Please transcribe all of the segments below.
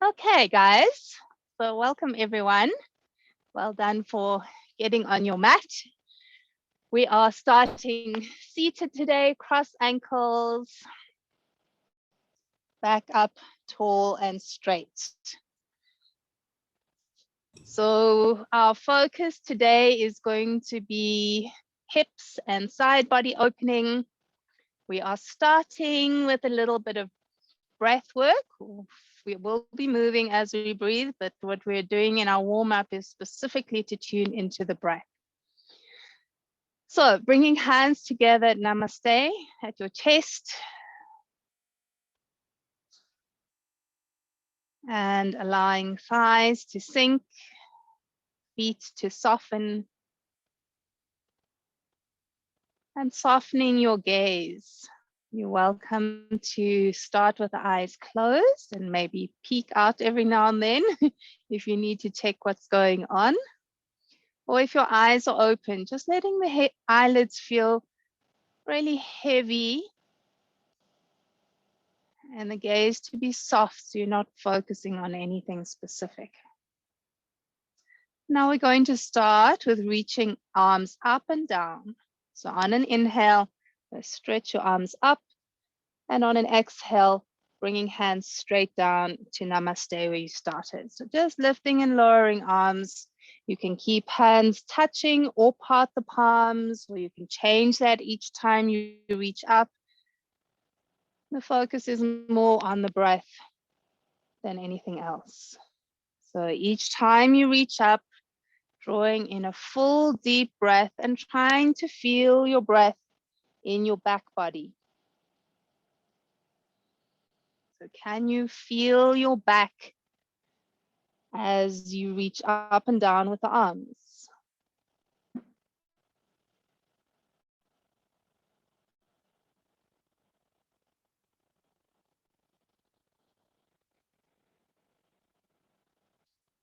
Okay, guys, so welcome everyone. Well done for getting on your mat. We are starting seated today, cross ankles, back up, tall and straight. So our focus today is going to be hips and side body opening. We are starting with a little bit of breath work. We will be moving as we breathe, but what we're doing in our warm-up is specifically to tune into the breath. So bringing hands together at Namaste at your chest and allowing thighs to sink, feet to soften, and softening your gaze. You're welcome to start with the eyes closed and maybe peek out every now and then if you need to check what's going on. Or if your eyes are open, just letting the eyelids feel really heavy and the gaze to be soft so you're not focusing on anything specific. Now we're going to start with reaching arms up and down. So on an inhale, stretch your arms up, and on an exhale, bringing hands straight down to Namaste where you started. So just lifting and lowering arms. You can keep hands touching or part the palms, or you can change that each time you reach up. The focus is more on the breath than anything else. So each time you reach up, drawing in a full deep breath and trying to feel your breath in your back body. So can you feel your back as you reach up and down with the arms?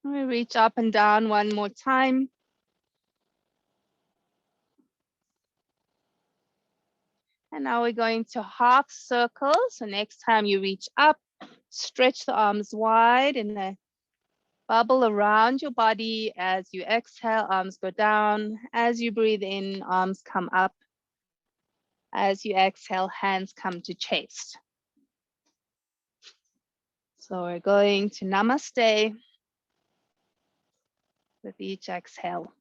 We reach up and down one more time. And now we're going to half circle. So next time you reach up, stretch the arms wide in a bubble around your body. As you exhale, arms go down. As you breathe in, arms come up. As you exhale, hands come to chest. So we're going to Namaste with each exhale,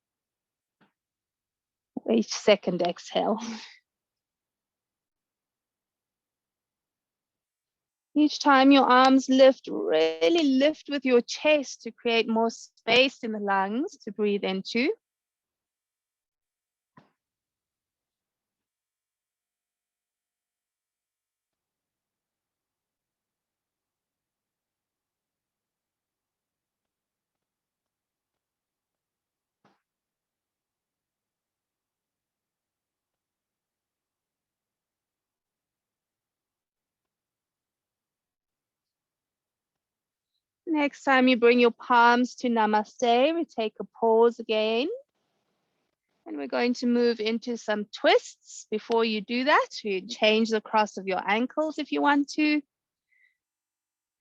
each second exhale. Each time your arms lift, really lift with your chest to create more space in the lungs to breathe into. Next time you bring your palms to Namaste, we take a pause again. And we're going to move into some twists. Before you do that, you change the cross of your ankles if you want to.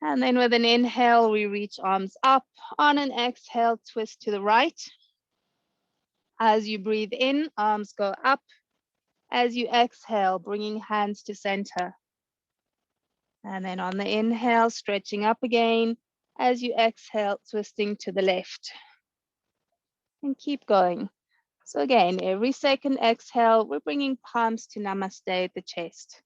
And then with an inhale, we reach arms up. On an exhale, twist to the right. As you breathe in, arms go up. As you exhale, bringing hands to center. And then on the inhale, stretching up again. As you exhale, twisting to the left. And keep going. So again, every second exhale, we're bringing palms to Namaste at the chest.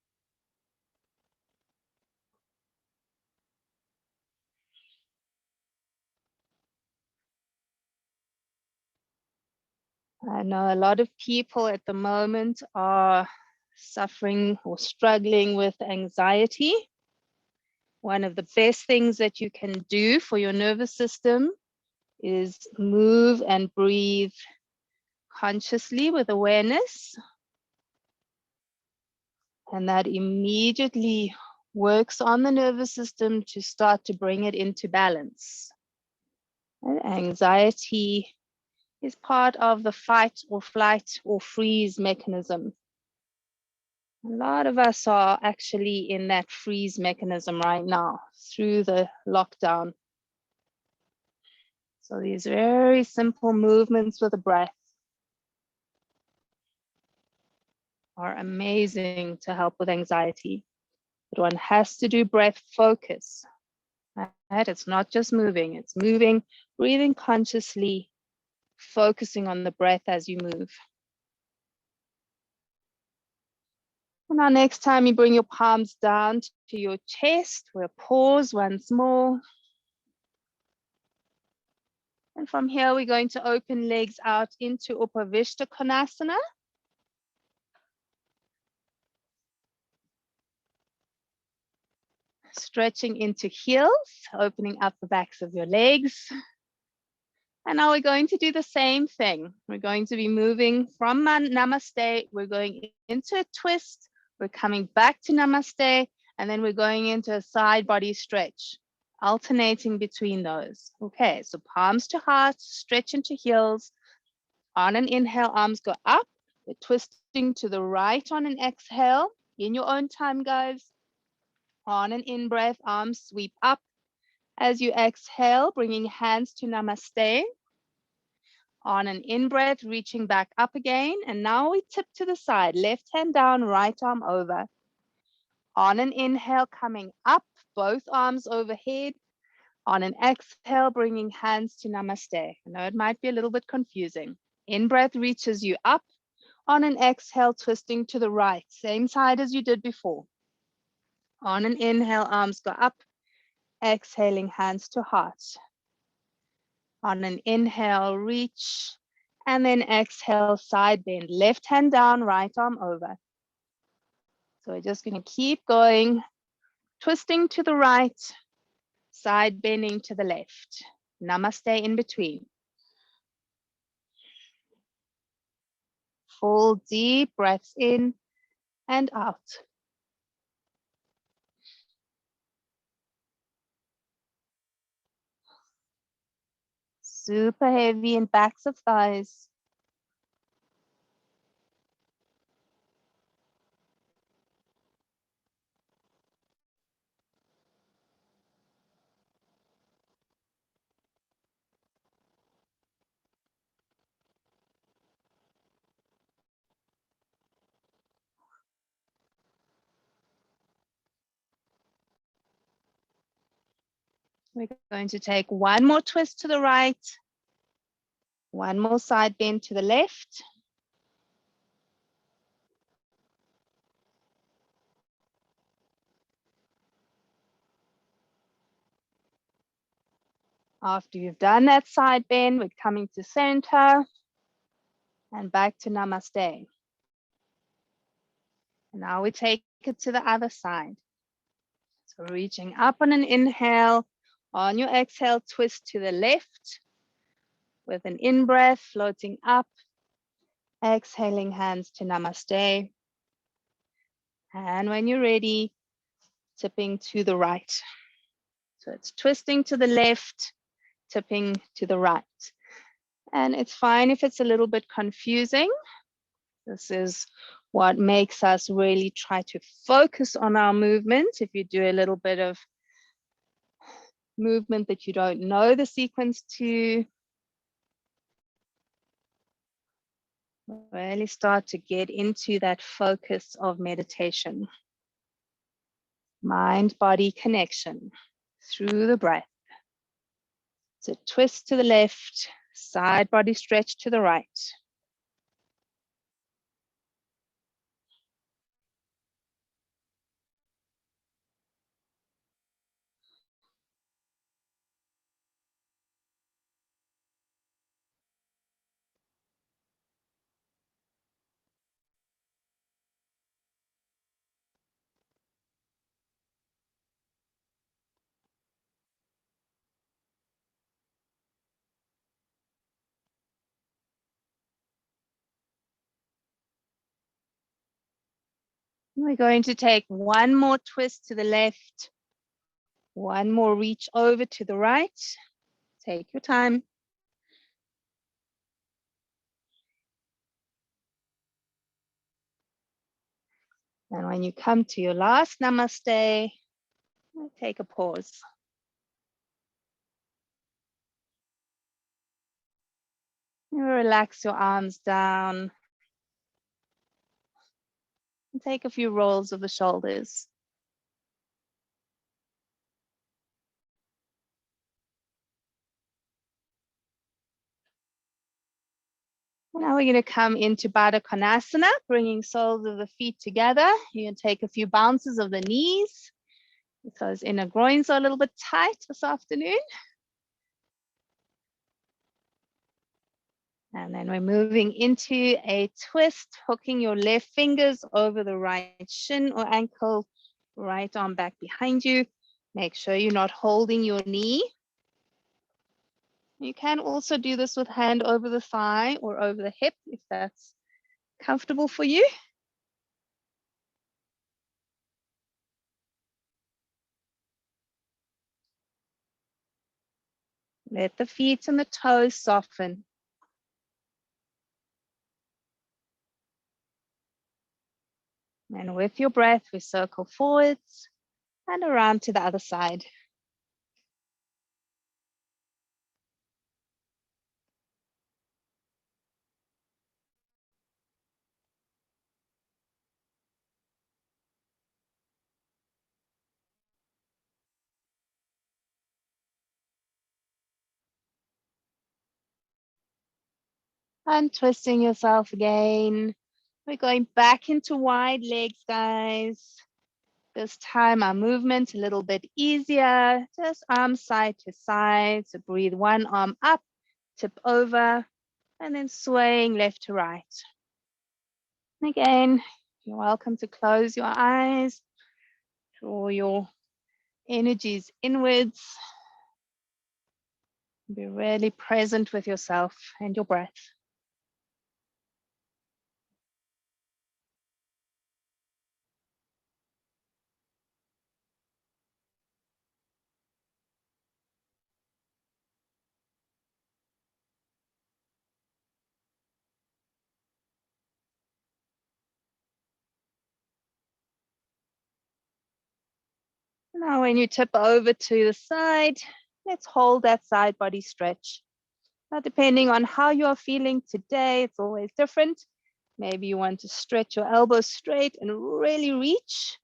I know a lot of people at the moment are suffering or struggling with anxiety. One of the best things that you can do for your nervous system is move and breathe consciously with awareness. And that immediately works on the nervous system to start to bring it into balance. And anxiety is part of the fight or flight or freeze mechanism. A lot of us are actually in that freeze mechanism right now through the lockdown. So these very simple movements with the breath are amazing to help with anxiety. But one has to do breath focus. Right? It's not just moving, it's moving, breathing consciously, focusing on the breath as you move. Now, next time you bring your palms down to your chest, we'll pause once more. And from here, we're going to open legs out into Upavishta Konasana. Stretching into heels, opening up the backs of your legs. And now we're going to do the same thing. We're going to be moving from Namaste. We're going into a twist. We're coming back to Namaste. And then we're going into a side body stretch, alternating between those. Okay, so palms to heart, stretch into heels. On an inhale, arms go up. We're twisting to the right on an exhale. In your own time, guys. On an in-breath, arms sweep up. As you exhale, bringing hands to Namaste. On an in-breath, reaching back up again. And now we tip to the side, left hand down, right arm over. On an inhale, coming up, both arms overhead. On an exhale, bringing hands to Namaste. I know it might be a little bit confusing. In-breath reaches you up. On an exhale, twisting to the right, same side as you did before. On an inhale, arms go up. Exhaling, hands to heart. On an inhale, reach. And then exhale, side bend. Left hand down, right arm over. So we're just going to keep going. Twisting to the right. Side bending to the left. Namaste in between. Full deep breaths in and out. Super heavy in backs of thighs. We're going to take one more twist to the right. One more side bend to the left. After you've done that side bend, we're coming to center and back to Namaste. And now we take it to the other side. So reaching up on an inhale, on your exhale, twist to the left with an in-breath, floating up, exhaling, hands to Namaste. And when you're ready, tipping to the right. So it's twisting to the left, tipping to the right. And it's fine if it's a little bit confusing. This is what makes us really try to focus on our movement. If you do a little bit of movement that you don't know the sequence to, really start to get into that focus of meditation. Mind-body connection through the breath. So twist to the left, side body stretch to the right. We're going to take one more twist to the left, one more reach over to the right. Take your time. And when you come to your last Namaste, take a pause. Relax your arms down. And take a few rolls of the shoulders. Now we're going to come into Baddha Konasana, bringing soles of the feet together. You can take a few bounces of the knees because inner groins are a little bit tight this afternoon. And then we're moving into a twist, hooking your left fingers over the right shin or ankle, right arm back behind you. Make sure you're not holding your knee. You can also do this with hand over the thigh or over the hip if that's comfortable for you. Let the feet and the toes soften. And with your breath, we circle forwards and around to the other side. And twisting yourself again. We're going back into wide legs, guys. This time our movement a little bit easier, just arm side to side. So breathe one arm up, tip over, and then swaying left to right. And again, you're welcome to close your eyes, draw your energies inwards. Be really present with yourself and your breath. Now when you tip over to the side, let's hold that side body stretch. Now depending on how you're feeling today, it's always different. Maybe you want to stretch your elbows straight and really reach.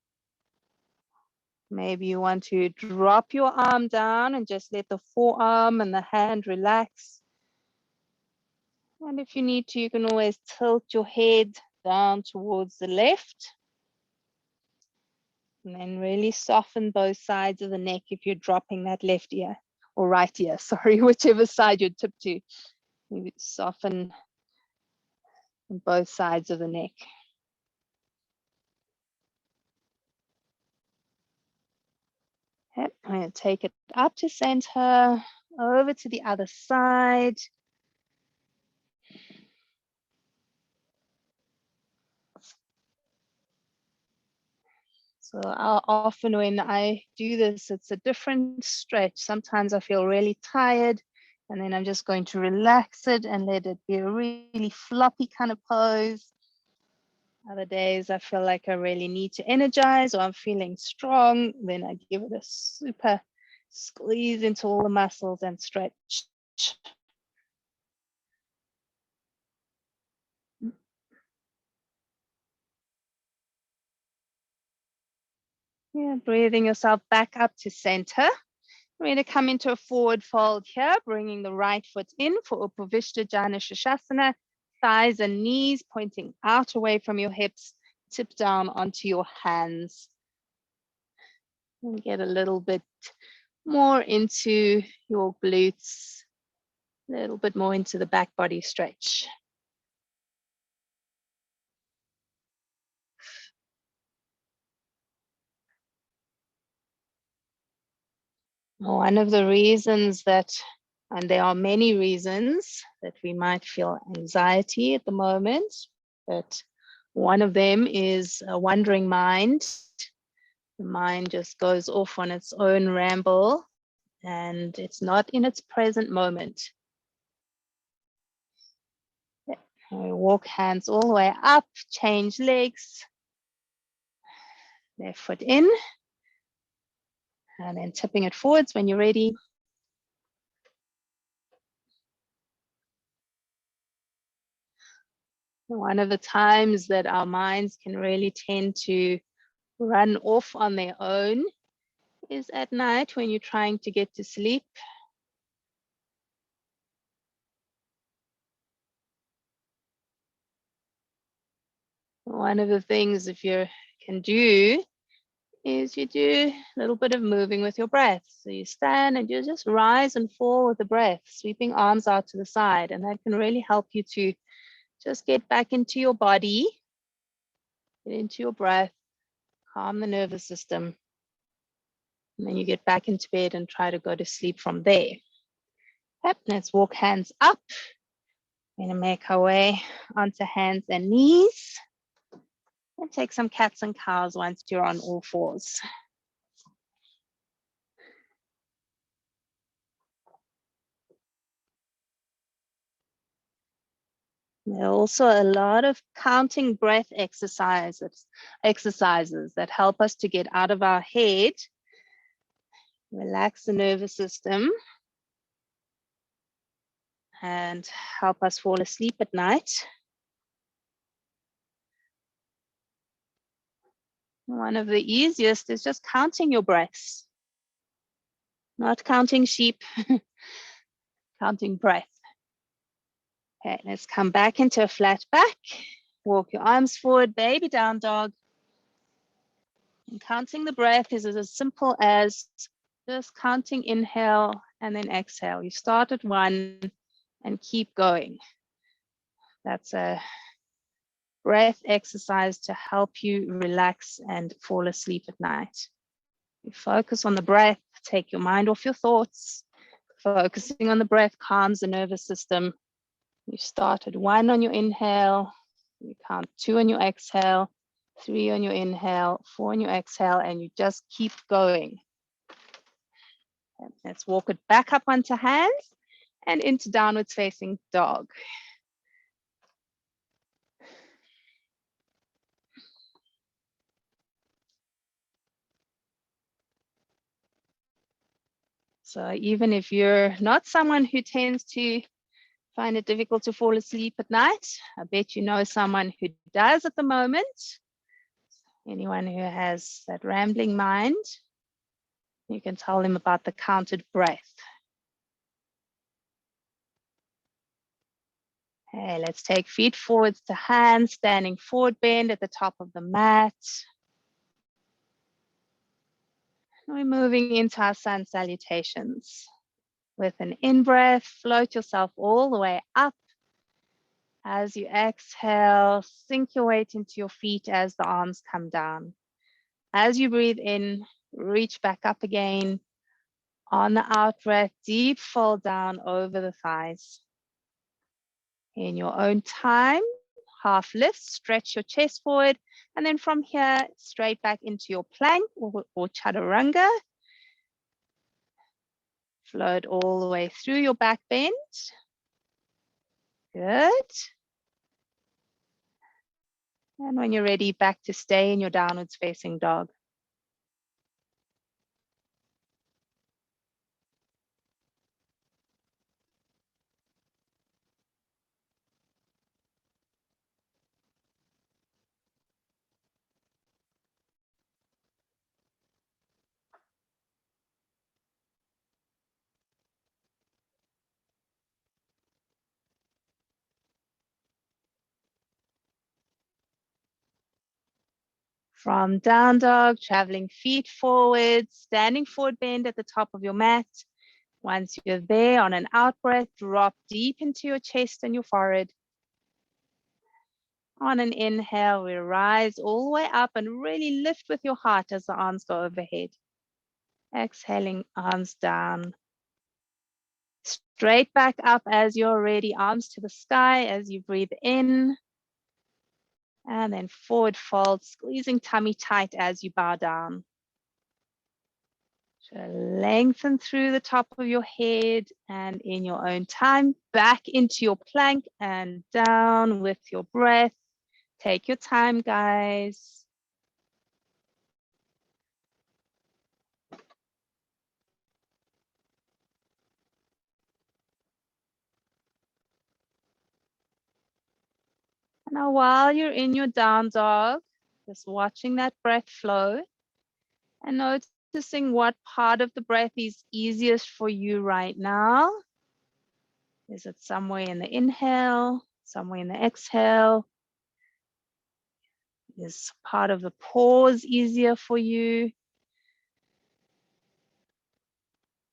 Maybe you want to drop your arm down and just let the forearm and the hand relax. And if you need to, you can always tilt your head down towards the left. And then really soften both sides of the neck if you're dropping that left ear or right ear, sorry, whichever side you tip to. Maybe soften on both sides of the neck. Yep, I'm going to take it up to center, over to the other side. So often when I do this, it's a different stretch. Sometimes I feel really tired, and then I'm just going to relax it and let it be a really floppy kind of pose. Other days I feel like I really need to energize or I'm feeling strong, then I give it a super squeeze into all the muscles and stretch. Yeah, breathing yourself back up to center. We're going to come into a forward fold here, bringing the right foot in for Upavishta Jana Shashasana, thighs and knees pointing out away from your hips, tip down onto your hands. And get a little bit more into your glutes, a little bit more into the back body stretch. One of the reasons that, and there are many reasons that we might feel anxiety at the moment, but one of them is a wandering mind. The mind just goes off on its own ramble and it's not in its present moment. We walk hands all the way up, change legs, left foot in, and then tipping it forwards when you're ready. One of the times that our minds can really tend to run off on their own is at night when you're trying to get to sleep. One of the things if you can do is you do a little bit of moving with your breath. So you stand and you just rise and fall with the breath, sweeping arms out to the side. And that can really help you to just get back into your body, get into your breath, calm the nervous system. And then you get back into bed and try to go to sleep from there. Yep, let's walk hands up. We're going to make our way onto hands and knees. And take some cats and cows once you're on all fours. There are also a lot of counting breath exercises that help us to get out of our head, relax the nervous system, and help us fall asleep at night. One of the easiest is just counting your breaths, not counting sheep, counting breath. Okay, let's come back into a flat back. Walk your arms forward, baby down dog. And counting the breath is as simple as just counting inhale and then exhale. You start at 1 and keep going. That's a breath exercise to help you relax and fall asleep at night. You focus on the breath, take your mind off your thoughts. Focusing on the breath calms the nervous system. You start at 1 on your inhale, you count 2 on your exhale, 3 on your inhale, 4 on your exhale, and you just keep going. And let's walk it back up onto hands and into downwards facing dog. So even if you're not someone who tends to find it difficult to fall asleep at night, I bet you know someone who does at the moment. Anyone who has that rambling mind, you can tell them about the counted breath. Okay, let's take feet forwards to hands, standing forward bend at the top of the mat. We're moving into our sun salutations. With an in-breath, float yourself all the way up. As you exhale, sink your weight into your feet as the arms come down. As you breathe in, reach back up again. On the out breath, deep fold down over the thighs. In your own time, half lift, stretch your chest forward, and then from here, straight back into your plank or chaturanga. Float all the way through your back bend. Good. And when you're ready, back to stay in your downwards facing dog. From down dog, traveling feet forward, standing forward bend at the top of your mat. Once you're there, on an out breath, drop deep into your chest and your forehead. On an inhale, we rise all the way up and really lift with your heart as the arms go overhead. Exhaling, arms down. Straight back up as you're ready, arms to the sky as you breathe in. And then forward fold, squeezing tummy tight as you bow down. So lengthen through the top of your head and in your own time, back into your plank and down with your breath. Take your time, guys. Now, while you're in your down dog, just watching that breath flow and noticing what part of the breath is easiest for you right now. Is it somewhere in the inhale, somewhere in the exhale? Is part of the pause easier for you?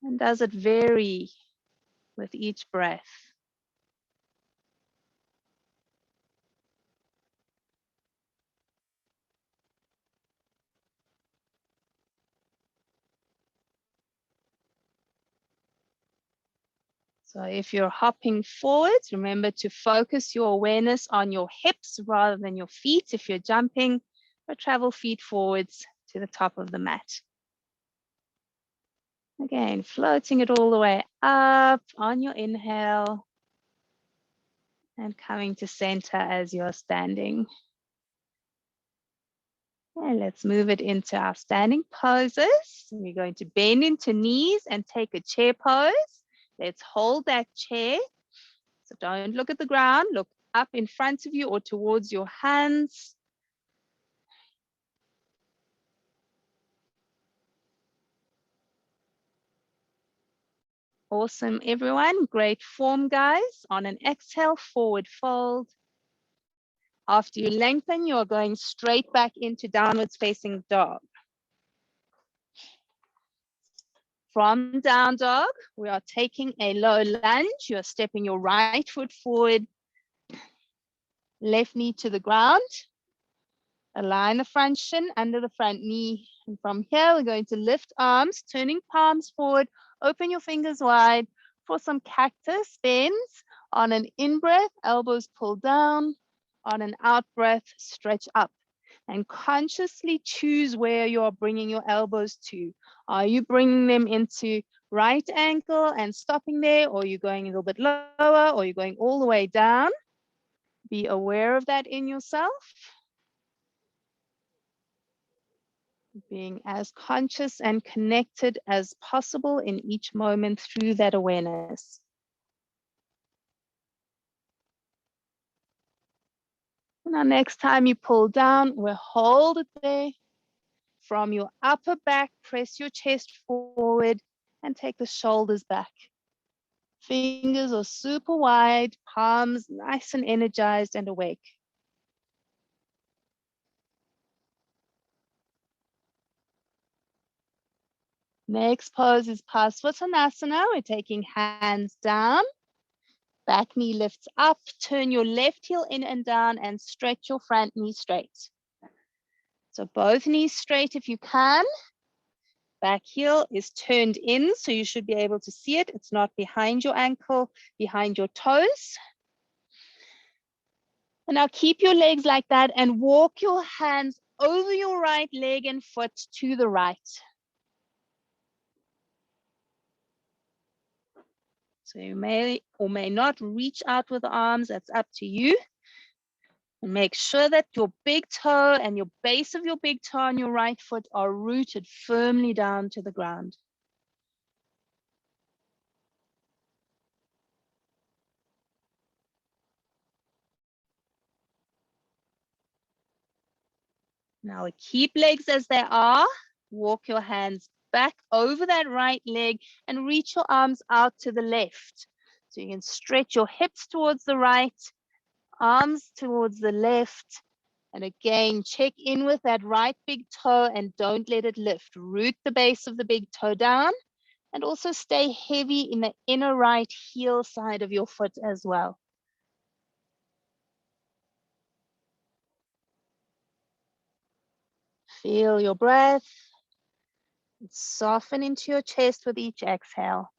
And does it vary with each breath? So if you're hopping forwards, remember to focus your awareness on your hips rather than your feet. If you're jumping, or travel feet forwards to the top of the mat. Again, floating it all the way up on your inhale and coming to center as you're standing. And let's move it into our standing poses. We're going to bend into knees and take a chair pose. Let's hold that chair. So don't look at the ground, look up in front of you or towards your hands. Awesome, everyone. Great form, guys. On an exhale, forward fold. After you lengthen, you are going straight back into downwards facing dog. From down dog, we are taking a low lunge. You are stepping your right foot forward, left knee to the ground. Align the front shin under the front knee. And from here, we're going to lift arms, turning palms forward. Open your fingers wide for some cactus bends. On an in-breath, elbows pull down. On an out-breath, stretch up. And consciously choose where you are bringing your elbows to. Are you bringing them into right ankle and stopping there? Or are you going a little bit lower? Or are you going all the way down? Be aware of that in yourself. Being as conscious and connected as possible in each moment through that awareness. Now, next time you pull down, we'll hold it there. From your upper back, press your chest forward and take the shoulders back. Fingers are super wide, palms nice and energized and awake. Next pose is Pasvatanasana. We're taking hands down. Back knee lifts up, turn your left heel in and down and stretch your front knee straight. So both knees straight if you can. Back heel is turned in, so you should be able to see it. It's not behind your ankle, behind your toes. And now keep your legs like that and walk your hands over your right leg and foot to the right. So you may or may not reach out with the arms, that's up to you. And make sure that your big toe and your base of your big toe on your right foot are rooted firmly down to the ground. Now keep legs as they are. Walk your hands back over that right leg and reach your arms out to the left. So you can stretch your hips towards the right, arms towards the left. And again, check in with that right big toe and don't let it lift. Root the base of the big toe down and also stay heavy in the inner right heel side of your foot as well. Feel your breath. Soften into your chest with each exhale.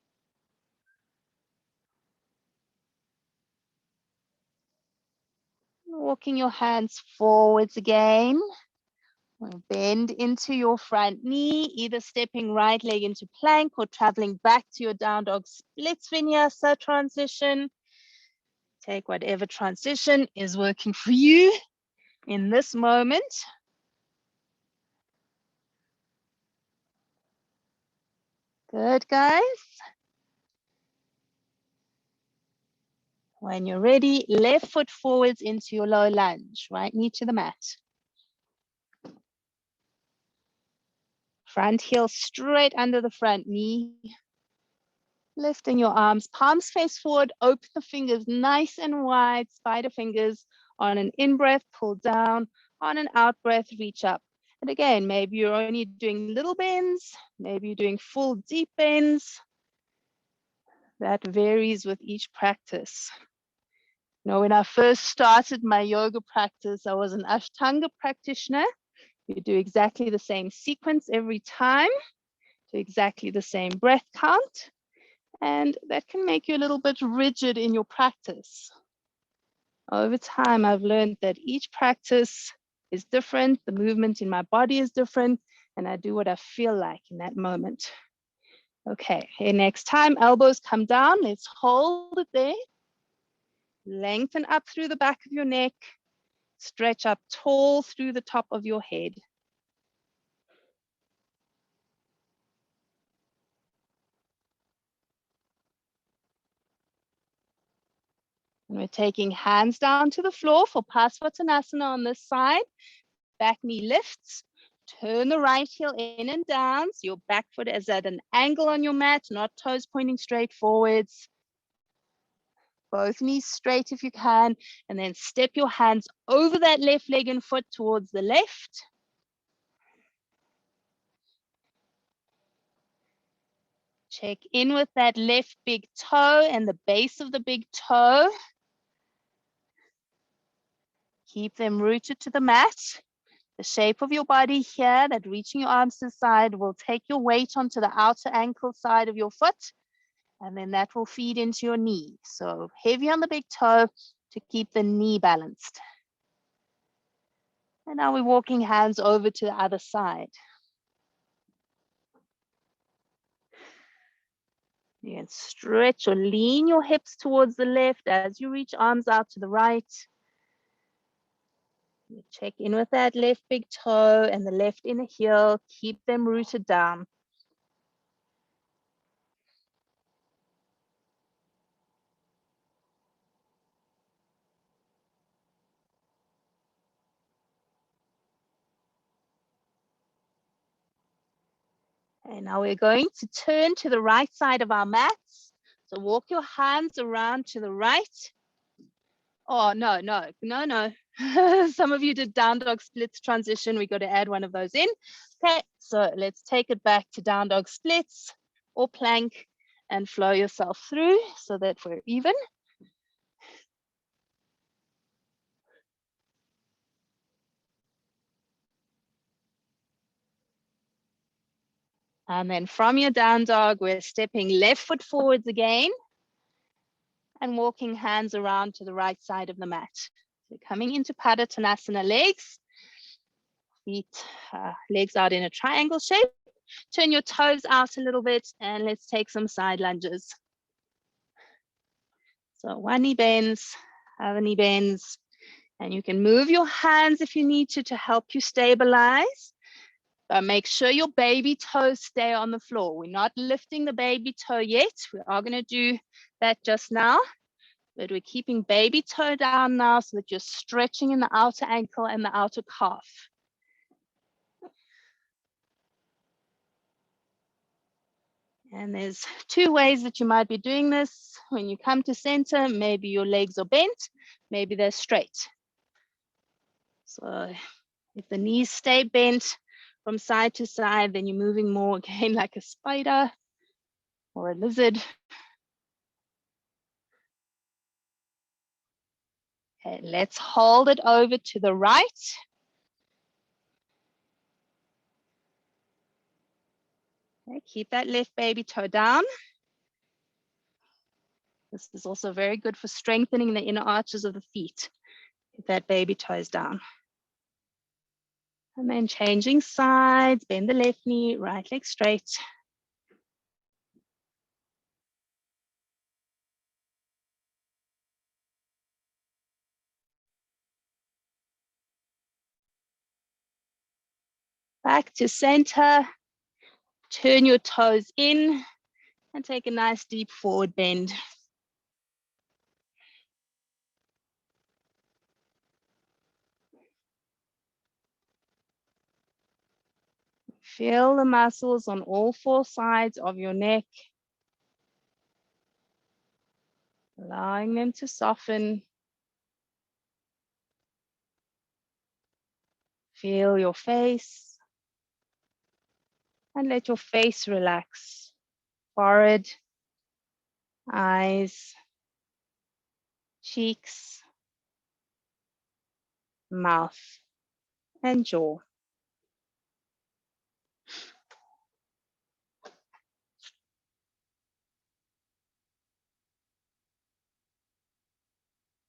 Walking your hands forwards again. Bend into your front knee, either stepping right leg into plank or traveling back to your down dog split vinyasa transition. Take whatever transition is working for you in this moment. Good, guys. When you're ready, left foot forwards into your low lunge, right knee to the mat. Front heel straight under the front knee. Lifting your arms, palms face forward, open the fingers nice and wide, spider fingers. On an in-breath, pull down. On an out-breath, reach up. And again, maybe you're only doing little bends, maybe you're doing full deep bends. That varies with each practice. You know, when I first started my yoga practice, I was an Ashtanga practitioner. You do exactly the same sequence every time, do exactly the same breath count, and that can make you a little bit rigid in your practice. Over time, I've learned that each practice is different, the movement in my body is different, and I do what I feel like in that moment. Okay, next time, elbows come down, let's hold it there. Lengthen up through the back of your neck, stretch up tall through the top of your head. And we're taking hands down to the floor for Pasvatanasana on this side. Back knee lifts. Turn the right heel in and down. So your back foot is at an angle on your mat, not toes pointing straight forwards. Both knees straight if you can. And then step your hands over that left leg and foot towards the left. Check in with that left big toe and the base of the big toe. Keep them rooted to the mat. The shape of your body here, that reaching your arms to the side, will take your weight onto the outer ankle side of your foot, and then that will feed into your knee. So heavy on the big toe to keep the knee balanced. And now we're walking hands over to the other side. You can stretch or lean your hips towards the left as you reach arms out to the right. You check in with that left big toe and the left inner heel. Keep them rooted down. And now we're going to turn to the right side of our mats. So walk your hands around to the right. Oh, no. Some of you did down dog splits transition. We got to add one of those in. Okay, so let's take it back to down dog splits or plank and flow yourself through so that we're even. And then from your down dog, we're stepping left foot forwards again and walking hands around to the right side of the mat. So coming into Padottanasana legs, feet, legs out in a triangle shape. Turn your toes out a little bit and let's take some side lunges. So one knee bends, other knee bends, and you can move your hands if you need to help you stabilize. But make sure your baby toes stay on the floor. We're not lifting the baby toe yet. We are going to do that just now, but we're keeping baby toe down now so that you're stretching in the outer ankle and the outer calf. And there's two ways that you might be doing this. When you come to center, maybe your legs are bent, maybe they're straight. So if the knees stay bent from side to side, then you're moving more again like a spider or a lizard. Okay, let's hold it over to the right. Okay, keep that left baby toe down. This is also very good for strengthening the inner arches of the feet. If that baby toe is down. And then changing sides, bend the left knee, right leg straight. Back to center. Turn your toes in and take a nice deep forward bend. Feel the muscles on all four sides of your neck, allowing them to soften. Feel your face and let your face relax. Forehead, eyes, cheeks, mouth, and jaw.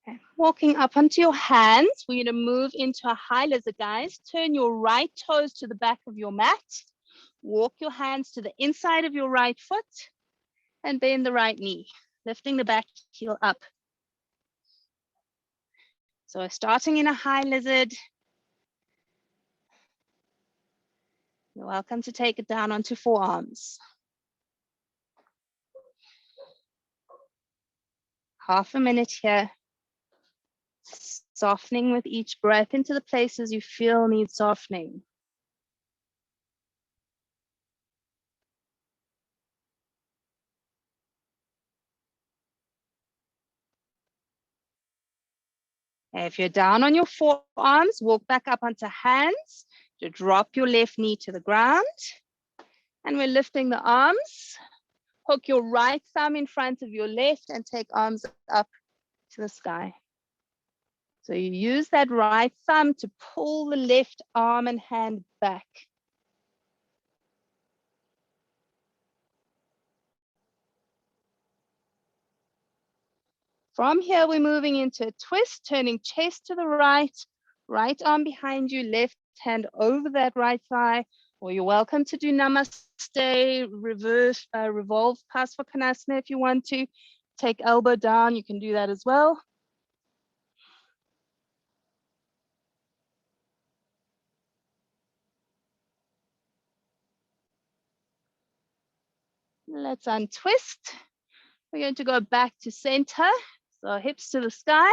Okay. Walking up onto your hands, we're going to move into a high lizard, guys. Turn your right toes to the back of your mat. Walk your hands to the inside of your right foot and bend the right knee, lifting the back heel up. So starting in a high lizard, you're welcome to take it down onto forearms. Half a minute here. Softening with each breath into the places you feel need softening. If you're down on your forearms, walk back up onto hands to drop your left knee to the ground. And we're lifting the arms. Hook your right thumb in front of your left and take arms up to the sky. So you use that right thumb to pull the left arm and hand back. From here, we're moving into a twist, turning chest to the right, right arm behind you, left hand over that right thigh, or you're welcome to do Namaste, reverse, revolve Parsvakonasana if you want to. Take elbow down, you can do that as well. Let's untwist. We're going to go back to center. So hips to the sky,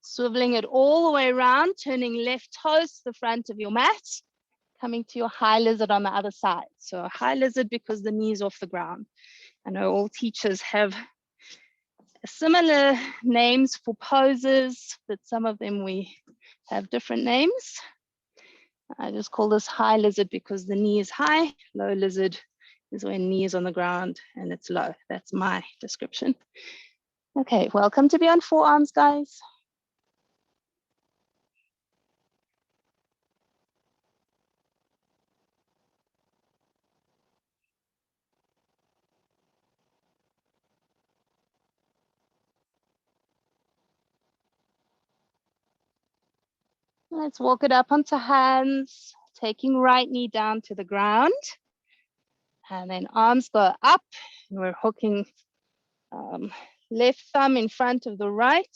swiveling it all the way around, turning left toes to the front of your mat, coming to your high lizard on the other side. So a high lizard because the knee's off the ground. I know all teachers have similar names for poses, but some of them we have different names. I just call this high lizard because the knee is high. Low lizard is when knee is on the ground and it's low. That's my description. Okay, welcome to be on forearms, guys. Let's walk it up onto hands, taking right knee down to the ground. And then arms go up, and we're hooking left thumb in front of the right.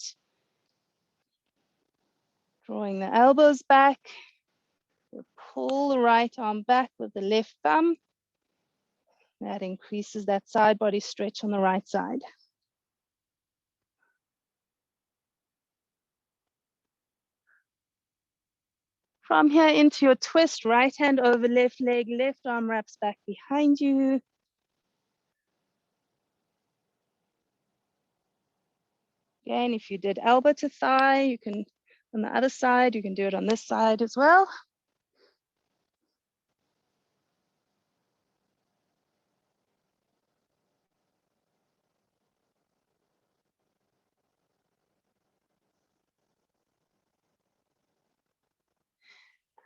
Drawing the elbows back. We'll pull the right arm back with the left thumb. That increases that side body stretch on the right side. From here into your twist, right hand over left leg, left arm wraps back behind you. Again, if you did elbow to thigh, you can, on the other side, you can do it on this side as well.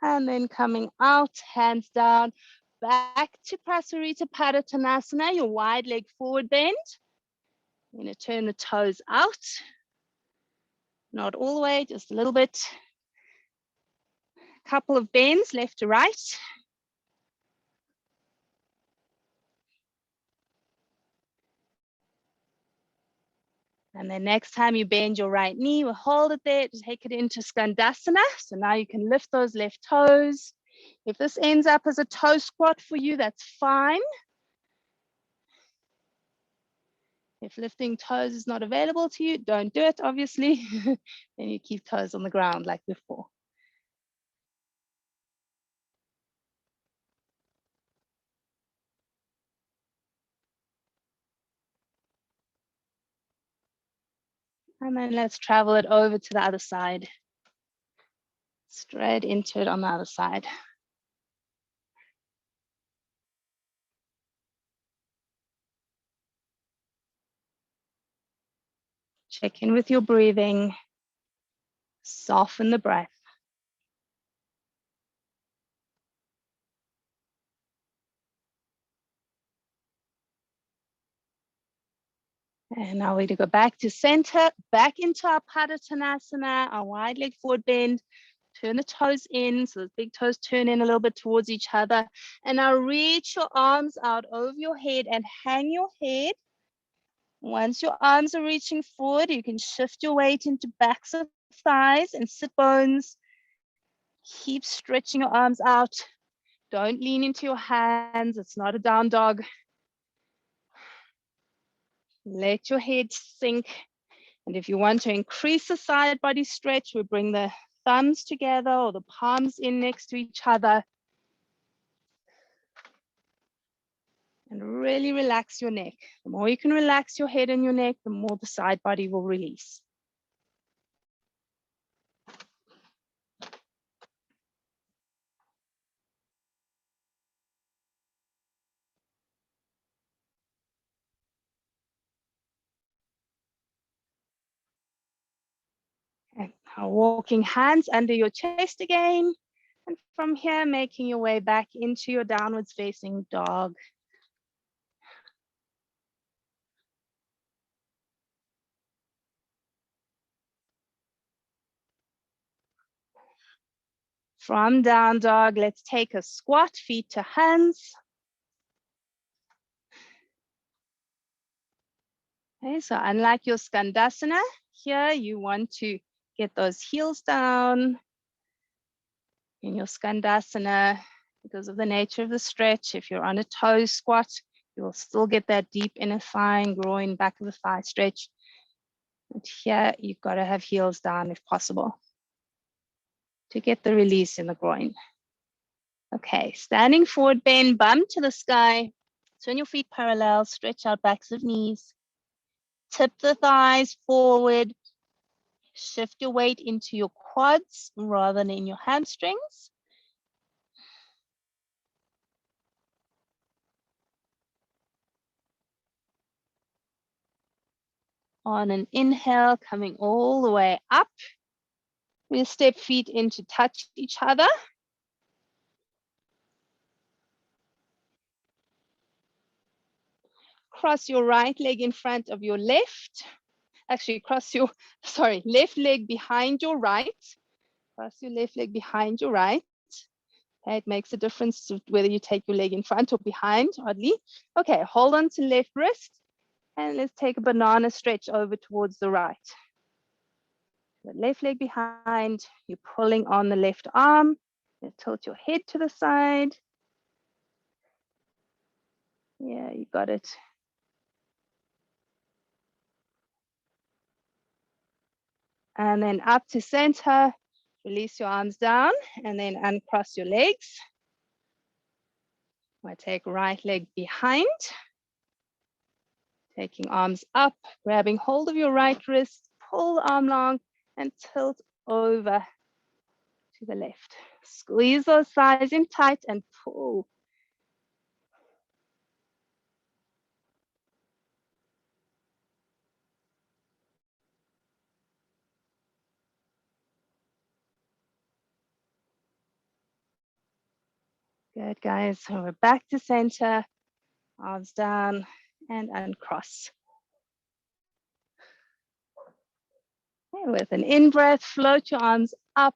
And then coming out, hands down, back to Prasarita Padottanasana, your wide leg forward bend. You're going to turn the toes out. Not all the way, just a little bit. Couple of bends left to right. And then next time you bend your right knee, we'll hold it there, take it into Skandasana. So now you can lift those left toes. If this ends up as a toe squat for you, that's fine. If lifting toes is not available to you, don't do it, obviously. Then you keep toes on the ground like before. And then let's travel it over to the other side. Straight into it on the other side. Check in with your breathing. Soften the breath. And now we're to go back to center, back into our Padottanasana, our wide leg forward bend. Turn the toes in, so the big toes turn in a little bit towards each other. And now reach your arms out over your head and hang your head. Once your arms are reaching forward, you can shift your weight into backs of thighs and sit bones. Keep stretching your arms out. Don't lean into your hands. It's not a down dog. Let your head sink. And if you want to increase the side body stretch, we bring the thumbs together or the palms in next to each other. And really relax your neck. The more you can relax your head and your neck, the more the side body will release. And now walking hands under your chest again. And from here, making your way back into your downwards facing dog. From down dog, let's take a squat, feet to hands. Okay, so unlike your Skandasana, here you want to get those heels down. In your Skandasana, because of the nature of the stretch, if you're on a toe squat, you will still get that deep inner thigh and groin, back of the thigh stretch. And here, you've got to have heels down if possible to get the release in the groin. Okay, standing forward, bend, bum to the sky. Turn your feet parallel, stretch out backs of knees. Tip the thighs forward. Shift your weight into your quads rather than in your hamstrings. On an inhale, coming all the way up. We'll step feet in to touch each other. Cross your right leg in front of your left. Actually, cross your, left leg behind your right. Cross your left leg behind your right. Okay, it makes a difference to whether you take your leg in front or behind, oddly. Okay, hold on to left wrist. And let's take a banana stretch over towards the right. The left leg behind, you're pulling on the left arm. You tilt your head to the side. Yeah, you got it. And then up to center, release your arms down and then uncross your legs. I take right leg behind, taking arms up, grabbing hold of your right wrist, pull the arm long and tilt over to the left. Squeeze those thighs in tight and pull. Good, guys. So we're back to center, arms down and uncross. Okay, with an in-breath, float your arms up.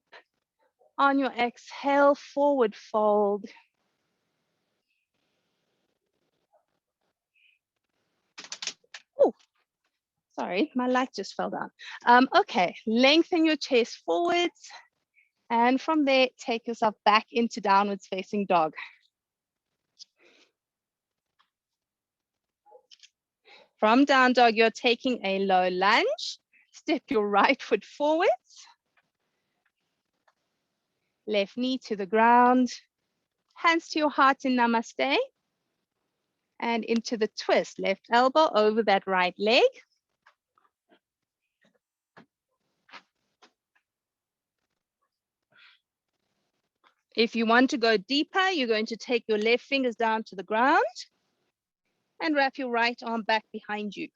On your exhale, forward fold. Oh, sorry, my light just fell down. Okay, lengthen your chest forwards. And from there, take yourself back into downwards facing dog. From down dog, you're taking a low lunge. Step your right foot forwards. Left knee to the ground. Hands to your heart in namaste. And into the twist, left elbow over that right leg. If you want to go deeper, you're going to take your left fingers down to the ground and wrap your right arm back behind you.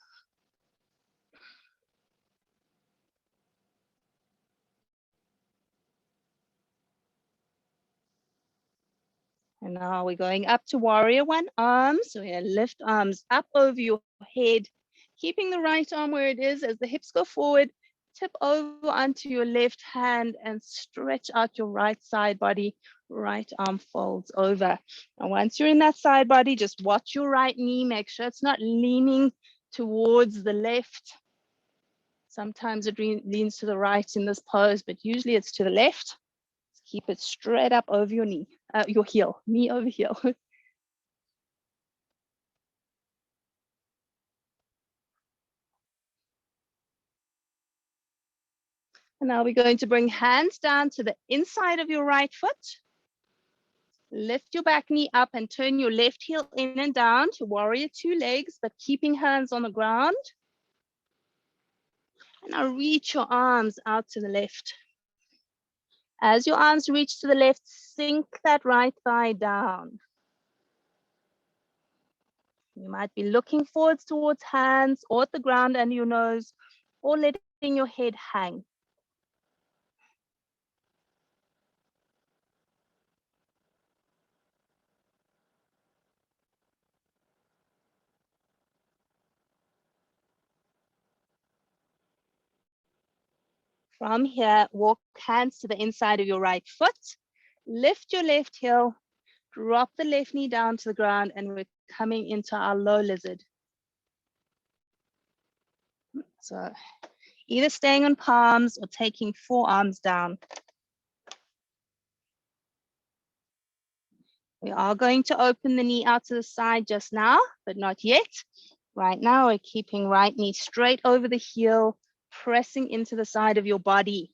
And now we're going up to warrior one arm. So we're going to lift arms up over your head, keeping the right arm where it is as the hips go forward. Tip over onto your left hand and stretch out your right side body. Right arm folds over. And once you're in that side body, just watch your right knee. Make sure it's not leaning towards the left. Sometimes it leans to the right in this pose, but usually it's to the left. Keep it straight up over your knee, your heel, knee over heel. And now we're going to bring hands down to the inside of your right foot. Lift your back knee up and turn your left heel in and down to warrior two legs, but keeping hands on the ground. And now reach your arms out to the left. As your arms reach to the left, sink that right thigh down. You might be looking forwards towards hands or at the ground under your nose, or letting your head hang. From here, walk hands to the inside of your right foot. Lift your left heel, drop the left knee down to the ground, and we're coming into our low lizard. So either staying on palms or taking forearms down. We are going to open the knee out to the side just now, but not yet. Right now, we're keeping right knee straight over the heel, pressing into the side of your body.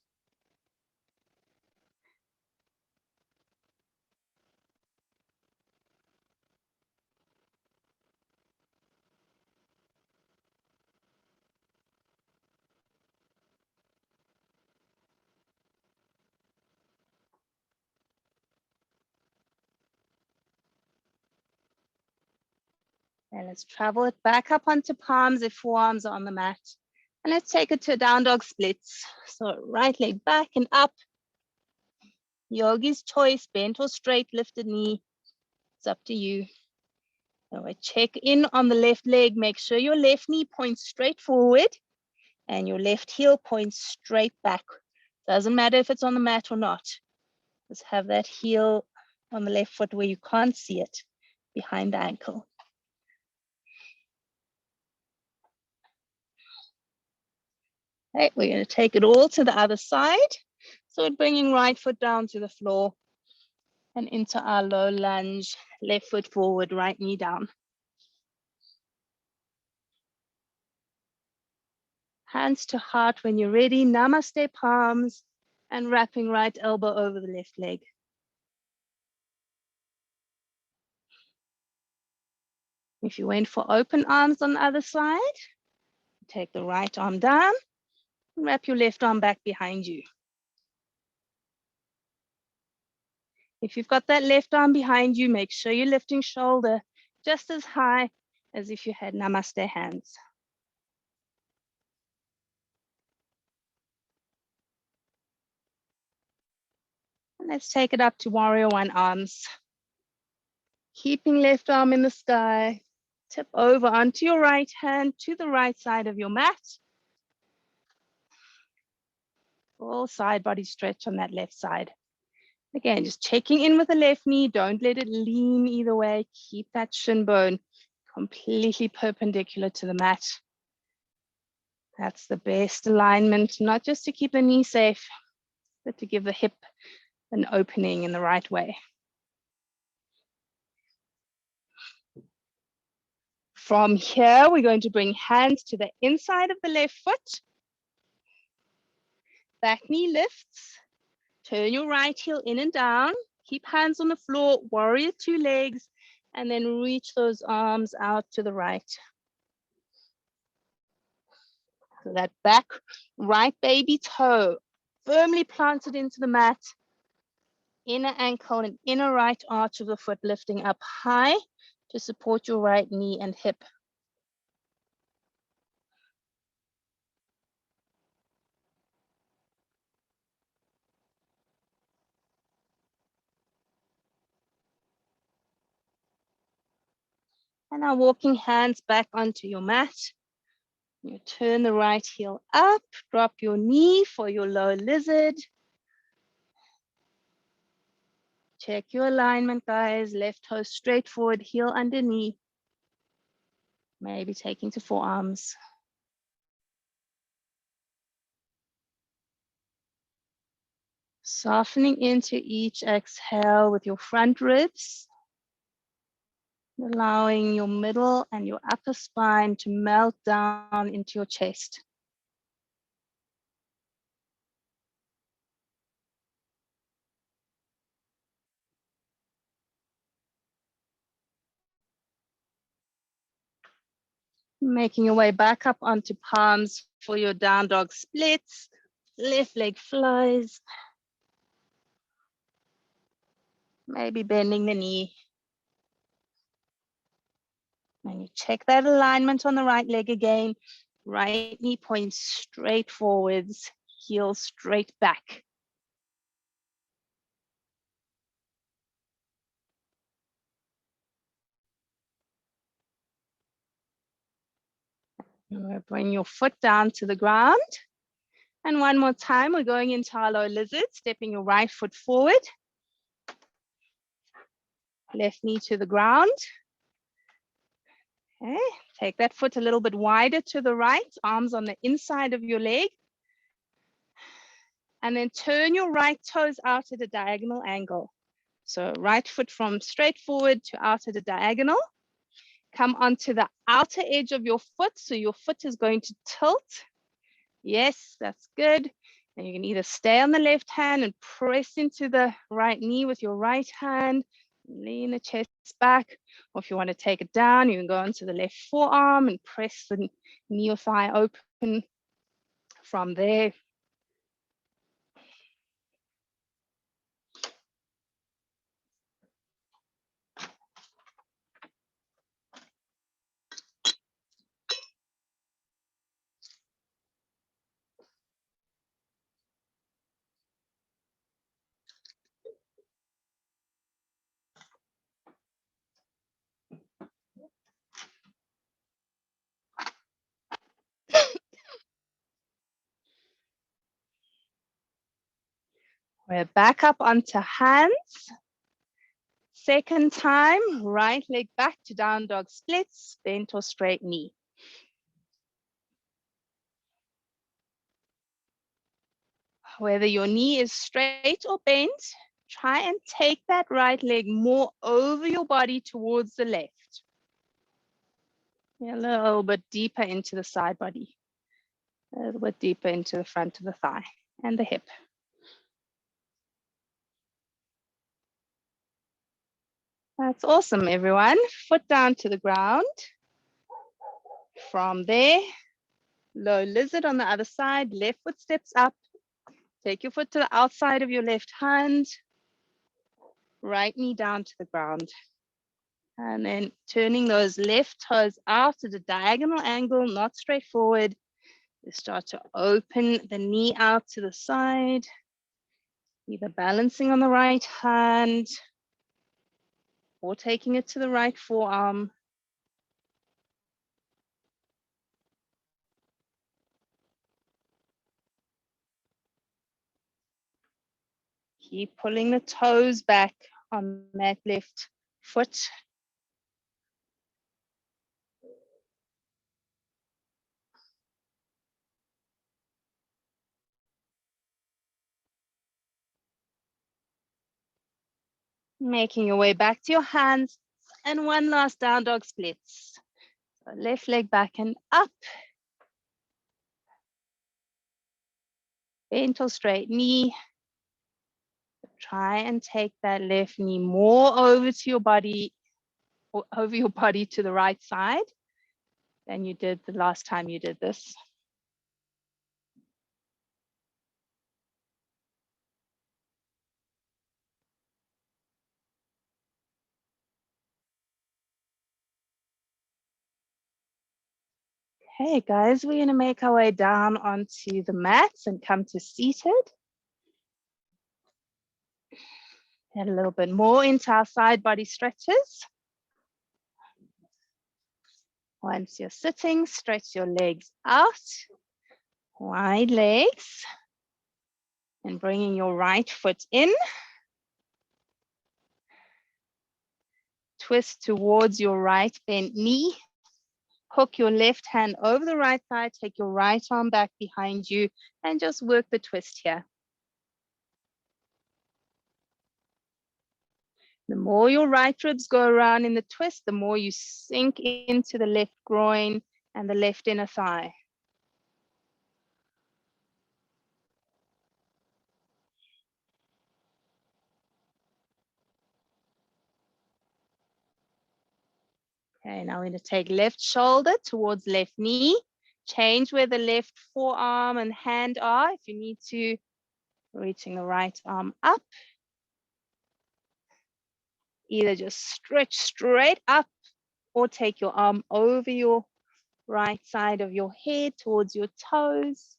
And let's travel it back up onto palms if forearms are on the mat. And let's take it to down dog splits. So right leg back and up. Yogi's choice, bent or straight, lifted knee. It's up to you. So I check in on the left leg. Make sure your left knee points straight forward and your left heel points straight back. Doesn't matter if it's on the mat or not. Just have that heel on the left foot where you can't see it, behind the ankle. Okay, we're going to take it all to the other side. So we're bringing right foot down to the floor and into our low lunge, left foot forward, right knee down. Hands to heart when you're ready. Namaste palms and wrapping right elbow over the left leg. If you went for open arms on the other side, take the right arm down and wrap your left arm back behind you. If you've got that left arm behind you, make sure you're lifting shoulder just as high as if you had namaste hands. And let's take it up to warrior one arms. Keeping left arm in the sky, tip over onto your right hand to the right side of your mat. Full side body stretch on that left side. Again, just checking in with the left knee. Don't let it lean either way. Keep that shin bone completely perpendicular to the mat. That's the best alignment, not just to keep the knee safe, but to give the hip an opening in the right way. From here, we're going to bring hands to the inside of the left foot. Back knee lifts. Turn your right heel in and down. Keep hands on the floor, warrior two legs, and then reach those arms out to the right. So that back right baby toe firmly planted into the mat. inner ankle and inner right arch of the foot lifting up high to support your right knee and hip. And now walking hands back onto your mat. You turn the right heel up, drop your knee for your low lizard. Check your alignment, guys. Left toe straight forward, heel underneath. Maybe taking to forearms. Softening into each exhale with your front ribs. Allowing your middle and your upper spine to melt down into your chest. Making your way back up onto palms for your down dog splits. Left leg flies. Maybe bending the knee. And you check that alignment on the right leg again. Right knee points straight forwards, heel straight back. Bring your foot down to the ground. And one more time, we're going into our low lizard, stepping your right foot forward. Left knee to the ground. Okay, take that foot a little bit wider to the right, arms on the inside of your leg. And then turn your right toes out at a diagonal angle. So right foot from straight forward to out at a diagonal. Come onto the outer edge of your foot. So your foot is going to tilt. Yes, that's good. And you can either stay on the left hand and press into the right knee with your right hand, lean the chest back. Or if you want to take it down, you can go onto the left forearm and press the knee or thigh open from there. We're back up onto hands. Second time, right leg back to down dog splits, bent or straight knee. Whether your knee is straight or bent, try and take that right leg more over your body towards the left. A little bit deeper into the side body. A little bit deeper into the front of the thigh and the hip. That's awesome, everyone. Foot down to the ground. From there, low lizard on the other side, left foot steps up. Take your foot to the outside of your left hand. Right knee down to the ground. And then turning those left toes out at a diagonal angle, not straight forward. You start to open the knee out to the side, either balancing on the right hand or taking it to the right forearm. Keep pulling the toes back on that left foot. Making your way back to your hands. And one last down dog splits. So left leg back and up. Bent or straight knee. Try and take that left knee more over to your body, or over your body to the right side than you did the last time you did this. Okay, guys, we're going to make our way down onto the mats and come to seated. Get a little bit more into our side body stretches. Once you're sitting, stretch your legs out, wide legs, and bringing your right foot in. Twist towards your right bent knee. Hook your left hand over the right thigh, take your right arm back behind you, and just work the twist here. The more your right ribs go around in the twist, the more you sink into the left groin and the left inner thigh. Okay, now we're going to take left shoulder towards left knee. Change where the left forearm and hand are. If you need to, reaching the right arm up. Either just stretch straight up or take your arm over your right side of your head towards your toes.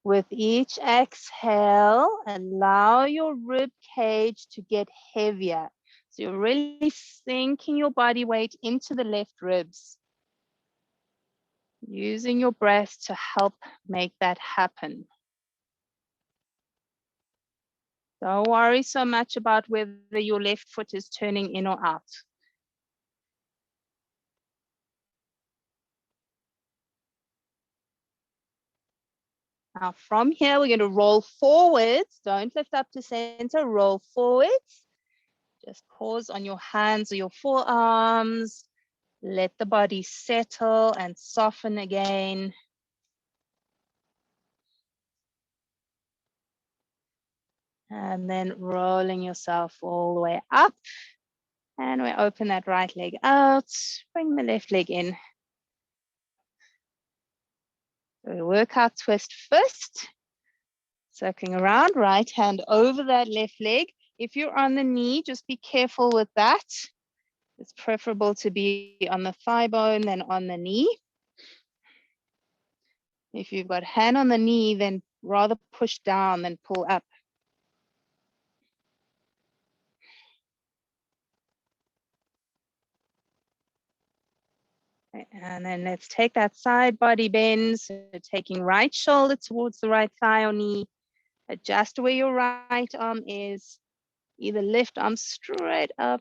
With each exhale, allow your rib cage to get heavier. So you're really sinking your body weight into the left ribs. Using your breath to help make that happen. Don't worry so much about whether your left foot is turning in or out. Now from here, we're going to roll forwards. Don't lift up to center, roll forwards. Just pause on your hands or your forearms. Let the body settle and soften again. And then rolling yourself all the way up. And we open that right leg out. Bring the left leg in. So we work our twist first. Circling around, right hand over that left leg. If you're on the knee, just be careful with that. It's preferable to be on the thigh bone than on the knee. If you've got hand on the knee, then rather push down than pull up. And then let's take that side body bend. So taking right shoulder towards the right thigh or knee. Adjust where your right arm is. Either lift arm straight up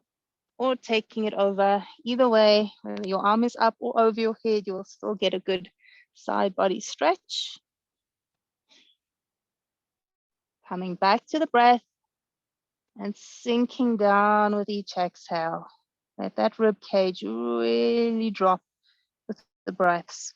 or taking it over. Either way, whether your arm is up or over your head, you'll still get a good side body stretch. Coming back to the breath and sinking down with each exhale. Let that rib cage really drop with the breaths.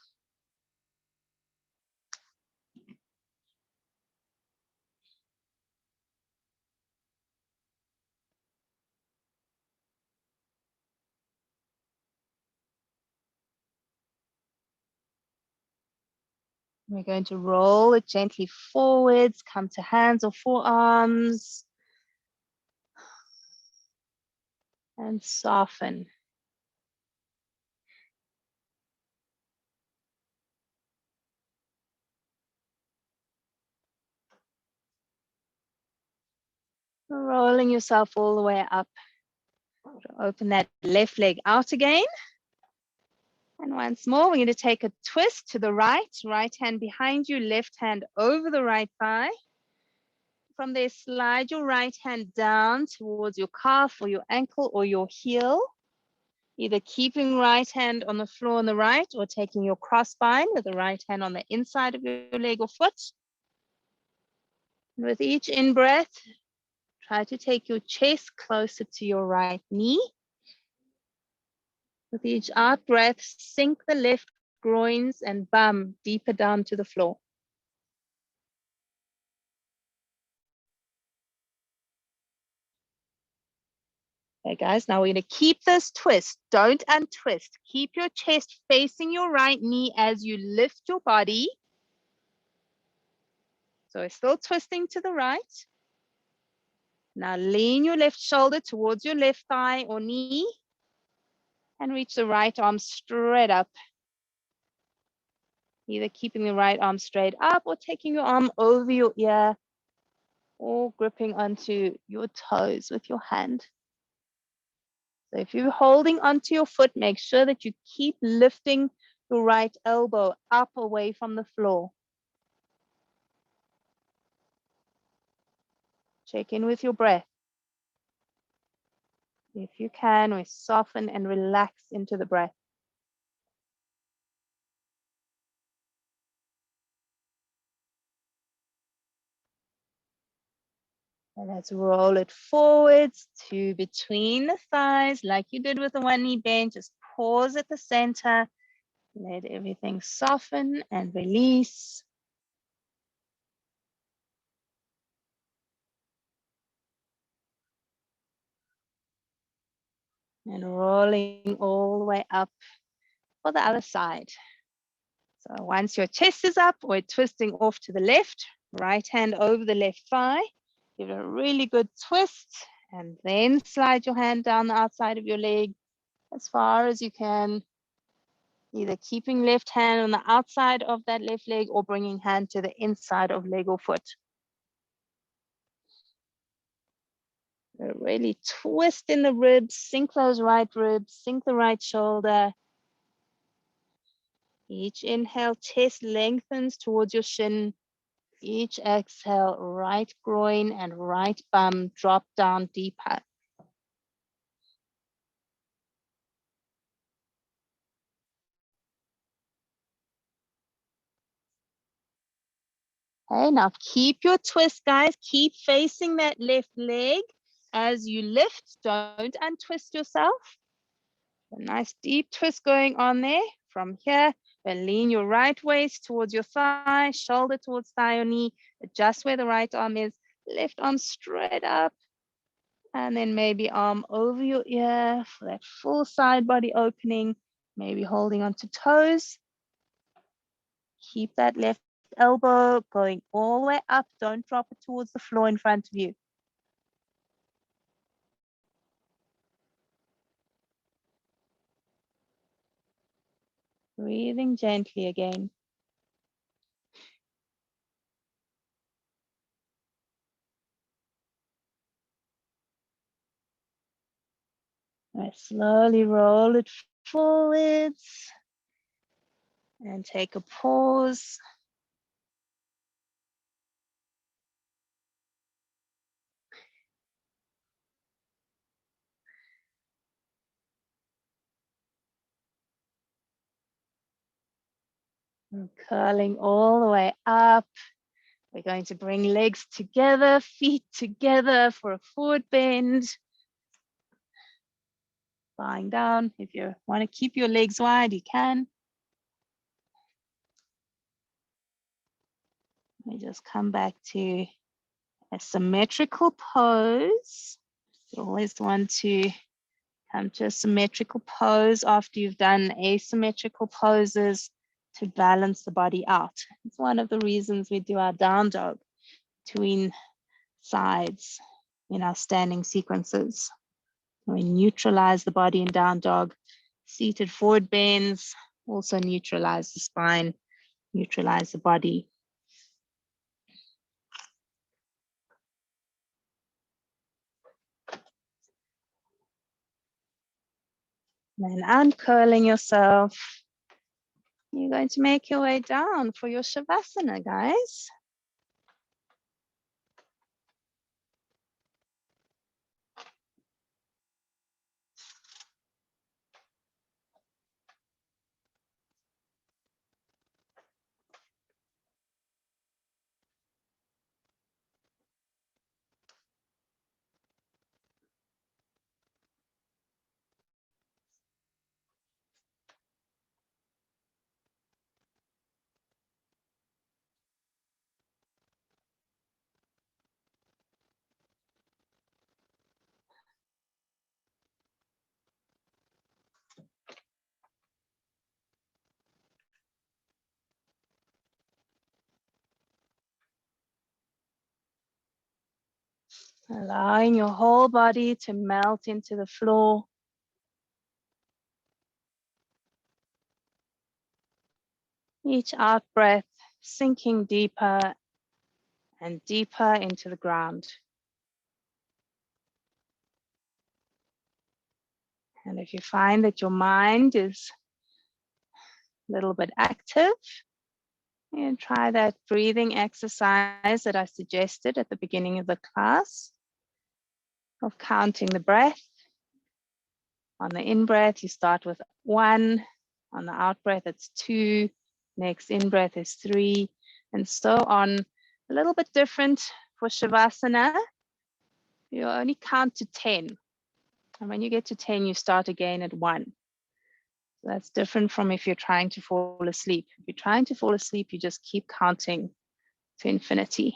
We're going to roll it gently forwards, come to hands or forearms, and soften. Rolling yourself all the way up. Open that left leg out again. And once more, we're going to take a twist to the right, right hand behind you, left hand over the right thigh. From there, slide your right hand down towards your calf or your ankle or your heel. Either keeping right hand on the floor on the right or taking your cross spine with the right hand on the inside of your leg or foot. With each in-breath, try to take your chest closer to your right knee. With each out-breath, sink the left groins and bum deeper down to the floor. Okay, guys, now we're going to keep this twist. Don't untwist. Keep your chest facing your right knee as you lift your body. So we're still twisting to the right. Now lean your left shoulder towards your left thigh or knee. And reach the right arm straight up. Either keeping the right arm straight up or taking your arm over your ear or gripping onto your toes with your hand. So if you're holding onto your foot, make sure that you keep lifting your right elbow up away from the floor. Check in with your breath. If you can, we soften and relax into the breath. And let's roll it forwards to between the thighs like you did with the one knee bend. Just pause at the center. Let everything soften and release. And rolling all the way up for the other side. So once your chest is up, we're twisting off to the left, right hand over the left thigh. Give it a really good twist and then slide your hand down the outside of your leg as far as you can, either keeping left hand on the outside of that left leg or bringing hand to the inside of leg or foot. Really twist in the ribs, sink those right ribs, sink the right shoulder. Each inhale, chest lengthens towards your shin. Each exhale, right groin and right bum drop down deeper. Okay, now keep your twist, guys. Keep facing that left leg as you lift. Don't untwist yourself. A nice deep twist going on there. From here, then lean your right waist towards your thigh, shoulder towards thigh or knee. Adjust where the right arm is. Left arm straight up. And then maybe arm over your ear for that full side body opening. Maybe holding onto toes. Keep that left elbow going all the way up. Don't drop it towards the floor in front of you. Breathing gently again. I slowly roll it forwards and take a pause. And curling all the way up. We're going to bring legs together, feet together for a forward bend. Lying down. If you want to keep your legs wide, you can. We just come back to a symmetrical pose. You always want to come to a symmetrical pose after you've done asymmetrical poses to balance the body out. It's one of the reasons we do our down dog between sides in our standing sequences. We neutralize the body in down dog. Seated forward bends also neutralize the spine, neutralize the body. Then uncurling yourself. You're going to make your way down for your Shavasana, guys. Allowing your whole body to melt into the floor. Each out breath sinking deeper and deeper into the ground. And if you find that your mind is a little bit active, and try that breathing exercise that I suggested at the beginning of the class of counting the breath. On the in-breath, you start with 1. On the out-breath, it's 2. Next in-breath is 3, and so on. A little bit different for Shavasana. You only count to 10. And when you get to 10, you start again at 1. So that's different from if you're trying to fall asleep. If you're trying to fall asleep, you just keep counting to infinity.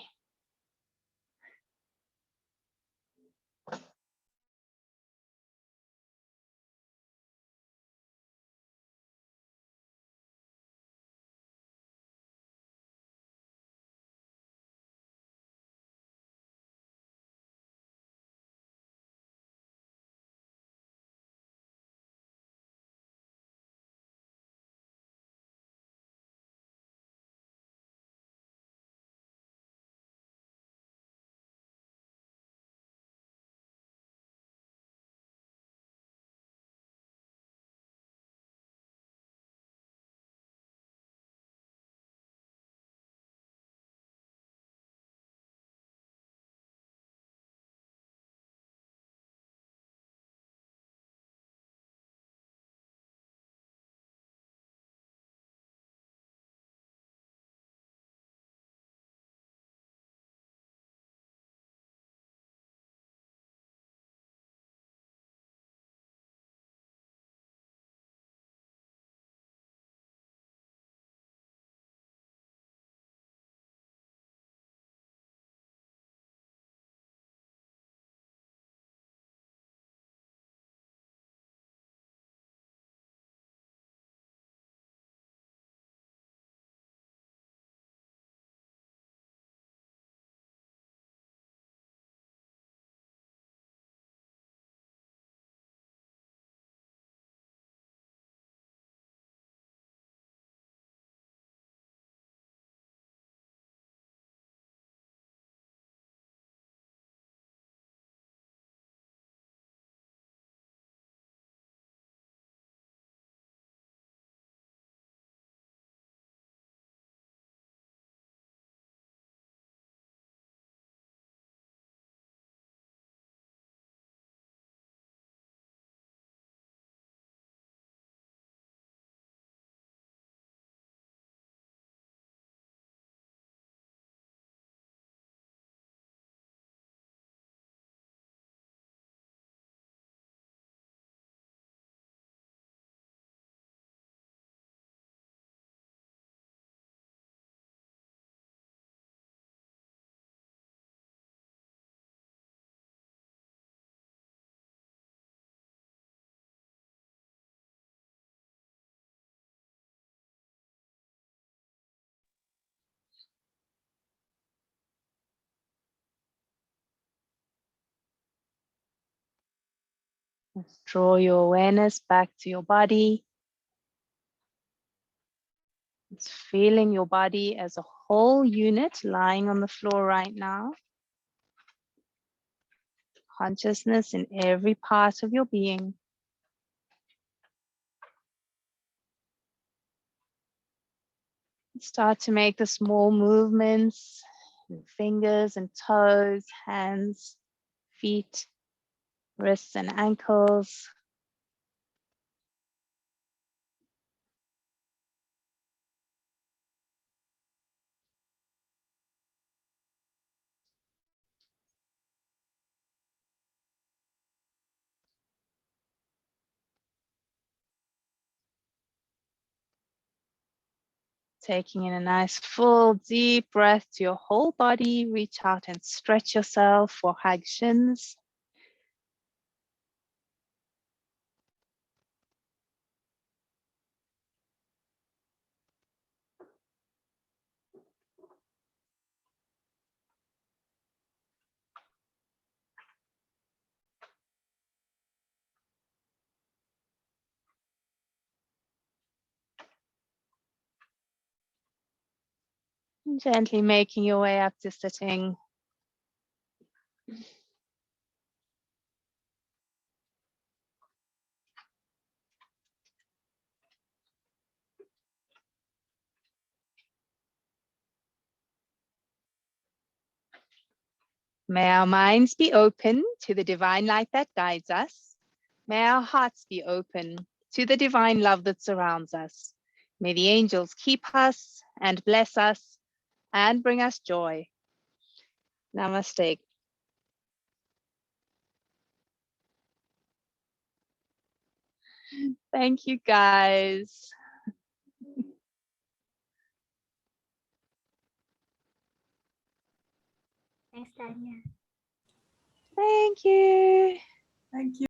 Let's draw your awareness back to your body. It's feeling your body as a whole unit lying on the floor right now. Consciousness in every part of your being. Start to make the small movements, in fingers and toes, hands, feet, wrists and ankles. Taking in a nice full deep breath to your whole body. Reach out and stretch yourself or hug shins. Gently making your way up to sitting. May our minds be open to the divine light that guides us. May our hearts be open to the divine love that surrounds us. May the angels keep us and bless us and bring us joy. Namaste. Thank you, guys. Thanks, Tanya. Thank you. Thank you.